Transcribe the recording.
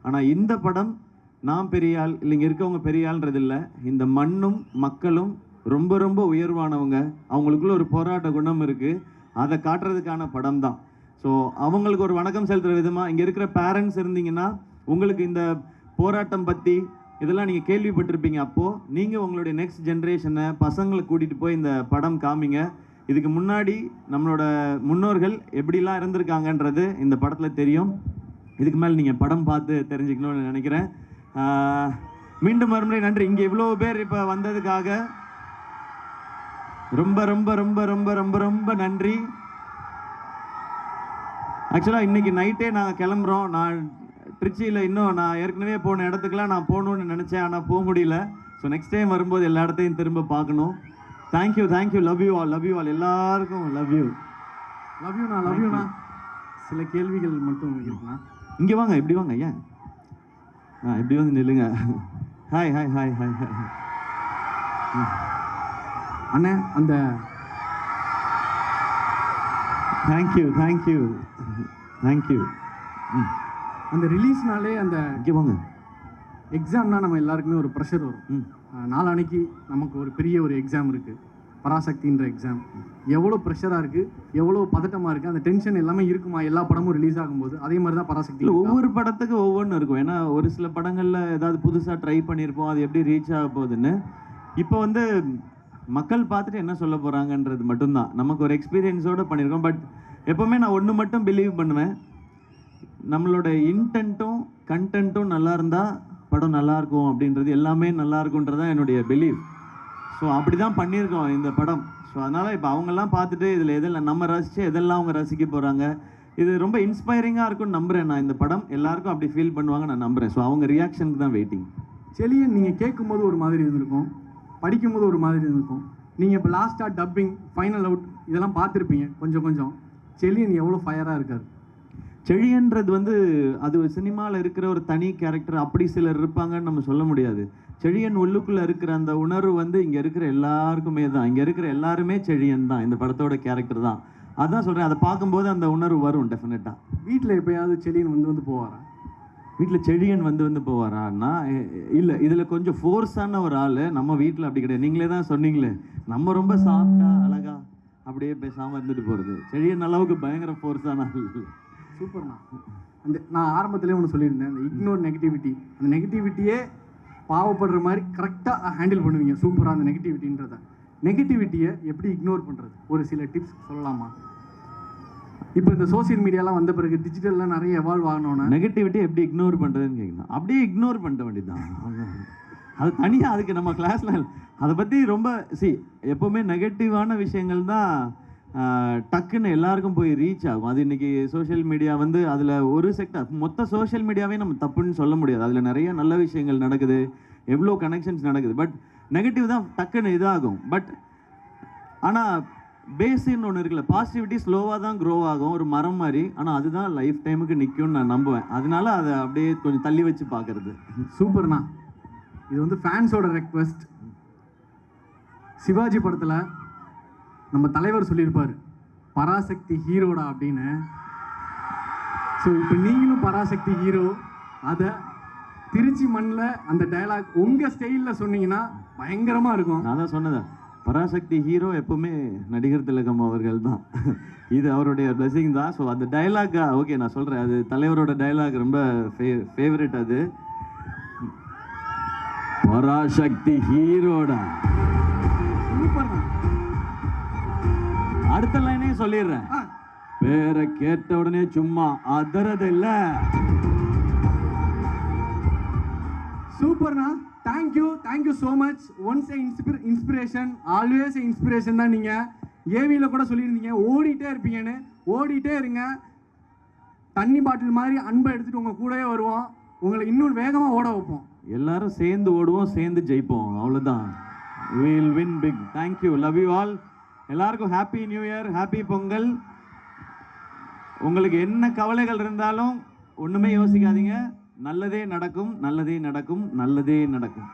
ஆனால் இந்த படம் நான் பெரிய ஆள் இல்லை இங்கே இருக்கவங்க பெரிய ஆள்ன்றது இல்லை, இந்த மண்ணும் மக்களும் ரொம்ப ரொம்ப உயர்வானவங்க, அவங்களுக்குள்ள ஒரு போராட்ட குணம் இருக்குது, அதை காட்டுறதுக்கான படம் தான். ஸோ அவங்களுக்கு ஒரு வணக்கம் செலுத்துகிற விதமாக இங்கே இருக்கிற பேரண்ட்ஸ் இருந்தீங்கன்னா உங்களுக்கு இந்த போராட்டம் பற்றி இதெல்லாம் நீங்கள் கேள்விப்பட்டிருப்பீங்க. அப்போது நீங்கள் உங்களுடைய நெக்ஸ்ட் ஜென்ரேஷனை பசங்களை கூட்டிகிட்டு போய் இந்த படம் காமிங்க. இதுக்கு முன்னாடி நம்மளோட முன்னோர்கள் எப்படிலாம் இருந்திருக்காங்கன்றது இந்த படத்தில் தெரியும். இதுக்கு மேலே நீங்கள் படம் பார்த்து தெரிஞ்சுக்கணும்னு நினைக்கிறேன். மீண்டும் மறுமுறை நன்றி. இங்கே இவ்வளோ பேர் இப்போ வந்ததுக்காக ரொம்ப ரொம்ப ரொம்ப ரொம்ப ரொம்ப ரொம்ப நன்றி. ஆக்சுவலாக இன்றைக்கி நைட்டே நாங்கள் கிளம்புறோம். நான் திருச்சியில் இன்னும் நான் ஏற்கனவே போன இடத்துக்குலாம் நான் போகணுன்னு நினச்சேன், ஆனால் போக முடியல. ஸோ நெக்ஸ்ட் டைம் வரும்போது எல்லா இடத்தையும் திரும்ப பார்க்கணும். Thank you thank you, love you all எல்லாருக்கும் லவ் யூண்ணா. சில கேள்விகள் மட்டும் இருக்குண்ணா. இங்கே வாங்க, இப்படி வாங்க. ஏன் இப்படி வந்து நில்லுங்க. Hi hi hi hi hi. அண்ணே அந்த தேங்க்யூ தேங்க்யூ தேங்க்யூ. அந்த ரிலீஸ்னாலே அந்த இங்கே வாங்க. எக்ஸாம்னா நம்ம எல்லாருக்குமே ஒரு ப்ரெஷர் வரும். நாளான்னைக்கு நமக்கு ஒரு பெரிய ஒரு எக்ஸாம் இருக்குது, பராசக்தின்ற எக்ஸாம். எவ்வளோ ப்ரெஷராக இருக்குது, எவ்வளோ பதட்டமாக இருக்குது, அந்த டென்ஷன் எல்லாமே இருக்குமா எல்லா படமும் ரிலீஸ் ஆகும்போது? அதே மாதிரி தான் பராசக்தி. ஒவ்வொரு படத்துக்கு ஒவ்வொன்றும் இருக்கும். ஏன்னா ஒரு சில படங்களில் ஏதாவது புதுசாக ட்ரை பண்ணியிருப்போம், அது எப்படி ரீச் ஆக போகுதுன்னு. இப்போ வந்து மக்கள் பார்த்துட்டு என்ன சொல்ல போகிறாங்கன்றது மட்டும்தான். நமக்கு ஒரு எக்ஸ்பீரியன்ஸோடு பண்ணியிருக்கோம். பட் எப்போவுமே நான் ஒன்று மட்டும் பிலீவ் பண்ணுவேன், நம்மளோட இன்டென்ட்டும் கண்டென்ட்டும் நல்லா இருந்தால் படம் நல்லாயிருக்கும் அப்படின்றது, எல்லாமே நல்லா இருக்குன்றதான் என்னுடைய பிலீவ். ஸோ அப்படி தான் பண்ணியிருக்கோம் இந்த படம். ஸோ அதனால் இப்போ அவங்கெல்லாம் பார்த்துட்டு இதில் எதெல்லாம் நம்ம ரசித்து எதெல்லாம் அவங்க ரசிக்க போகிறாங்க, இது ரொம்ப இன்ஸ்பைரிங்காக இருக்கும்னு நம்புகிறேன் நான். இந்த படம் எல்லாருக்கும் அப்படி ஃபீல் பண்ணுவாங்க நான் நம்புகிறேன். ஸோ அவங்க ரியாக்ஷனுக்கு தான் வெயிட்டிங். செலியன் நீங்கள் கேட்கும்போது ஒரு மாதிரி இருந்திருக்கும், படிக்கும்போது ஒரு மாதிரி இருந்திருக்கும். நீங்கள் இப்போ லாஸ்ட்டாக டப்பிங், ஃபைனல் அவுட் இதெல்லாம் பார்த்துருப்பீங்க கொஞ்சம். செலியன் எவ்வளோ ஃபயராக இருக்கார். செழியன்றது வந்து அது சினிமாவில் இருக்கிற ஒரு தனி கேரக்டர், அப்படி சிலர் இருப்பாங்கன்னு நம்ம சொல்ல முடியாது. செழியன் உள்ளுக்குள்ளே இருக்கிற அந்த உணர்வு வந்து இங்கே இருக்கிற எல்லாருக்குமே தான். இங்கே இருக்கிற எல்லாருமே செழியன் தான், இந்த படத்தோட கேரக்டர் தான். அதான் சொல்கிறேன், அதை பார்க்கும்போது அந்த உணர்வு வரும் டெஃபினட்டாக. வீட்டில் எப்போயாவது செழியன் வந்து போவாரா? வீட்டில் செழியன் வந்து போவாரான்னா இல்லை, இதில் கொஞ்சம் ஃபோர்ஸான ஒரு ஆள். நம்ம வீட்டில் அப்படி கிடையாது. நீங்களே தான் சொன்னீங்களே, நம்ம ரொம்ப சாஃப்டாக அழகாக அப்படியே பேசாமல் இருந்துட்டு போகிறது. செழியன் அளவுக்கு பயங்கர ஃபோர்ஸான ஆள். சூப்பர்ண்ணா. அந்த நான் ஆரம்பத்திலே ஒன்று சொல்லியிருந்தேன், அந்த இக்னோர் நெகட்டிவிட்டி, அந்த நெகட்டிவிட்டியே பாவப்படுற மாதிரி கரெக்டாக ஹேண்டில் பண்ணுவீங்க. சூப்பராக அந்த நெகட்டிவிட்டின்றத. நெகட்டிவிட்டியை எப்படி இக்னோர் பண்ணுறது, ஒரு சில டிப்ஸ் சொல்லலாமா? இப்போ இந்த சோசியல் மீடியாலாம் வந்த பிறகு டிஜிட்டல்லாம் நிறைய எவால்வ் ஆகணும்னா நெகட்டிவிட்டி எப்படி இக்னோர் பண்ணுறதுன்னு கேட்கணும். அப்படியே இக்னோர் பண்ண வேண்டியதுதான். அது தனியாக அதுக்கு நம்ம கிளாஸில் அதை பற்றி ரொம்ப எப்போவுமே நெகட்டிவான விஷயங்கள் தான் டக்குன்னு எல்லாருக்கும் போய் ரீச் ஆகும். அது இன்றைக்கி சோஷியல் மீடியா வந்து அதில் ஒரு செக்டர், மொத்த சோஷியல் மீடியாவே நம்ம தப்புன்னு சொல்ல முடியாது. அதில் நிறைய நல்ல விஷயங்கள் நடக்குது, எவ்வளோ கனெக்ஷன்ஸ் நடக்குது. பட் நெகட்டிவ் தான் டக்குன்னு இதாகும். பட் ஆனால் பேஸின்னு ஒன்று இருக்குல்ல, பாசிட்டிவிட்டி ஸ்லோவாக தான் க்ரோ ஆகும், ஒரு மரம் மாதிரி. ஆனால் அதுதான் லைஃப் டைமுக்கு நிற்கும்னு நான் நம்புவேன். அதனால அதை அப்படியே கொஞ்சம் தள்ளி வச்சு பார்க்குறது. சூப்பர்ண்ணா. இது வந்து ஃபேன்ஸோட ரெக்வெஸ்ட். சிவாஜி படத்தில் நம்ம தலைவர் சொல்லியிருப்பார், பராசக்தி ஹீரோடா அப்படின்னு. ஸோ இப்போ நீங்களும் பராசக்தி ஹீரோ. அதை திருச்சி மண்ணில் அந்த டயலாக் உங்கள் ஸ்டைலில் சொன்னீங்கன்னா பயங்கரமாக இருக்கும். நான் தான் சொன்னேன், பராசக்தி ஹீரோ எப்பவுமே நடிகர் திலகம் அவர்கள் தான். இது அவருடைய பிளஸிங் தான். ஸோ அந்த டைலாக் ஓகே நான் சொல்கிறேன், அது தலைவரோட டைலாக் ரொம்ப ஃபேவரட். அது பராசக்தி ஹீரோடா. அடுத்த லைனே சொல்லிடுறேன், பேரை கேட்ட உடனே சும்மா அதறது இல்ல. சூப்பர்ண்ணா. Thank you so much. Once inspiration, always inspiration தான். நீங்கள் ஏவியில் கூட சொல்லியிருந்தீங்க ஓடிட்டே இருப்பீங்கன்னு. ஓடிட்டே இருங்க. தண்ணி பாட்டில் மாதிரி அன்பை எடுத்துகிட்டு உங்கள் கூடவே வருவோம், உங்களை இன்னும் வேகமாக ஓட வைப்போம். எல்லாரும் சேர்ந்து ஓடுவோம், சேர்ந்து ஜெயிப்போம், அவ்வளோதான். we'll win big. Thank you, love you all. எல்லாருக்கும் happy new year, happy Pongal. உங்களுக்கு என்ன கவலைகள் இருந்தாலும் ஒன்றுமே யோசிக்காதீங்க, நல்லதே நடக்கும், நல்லதே நடக்கும், நல்லதே நடக்கும்.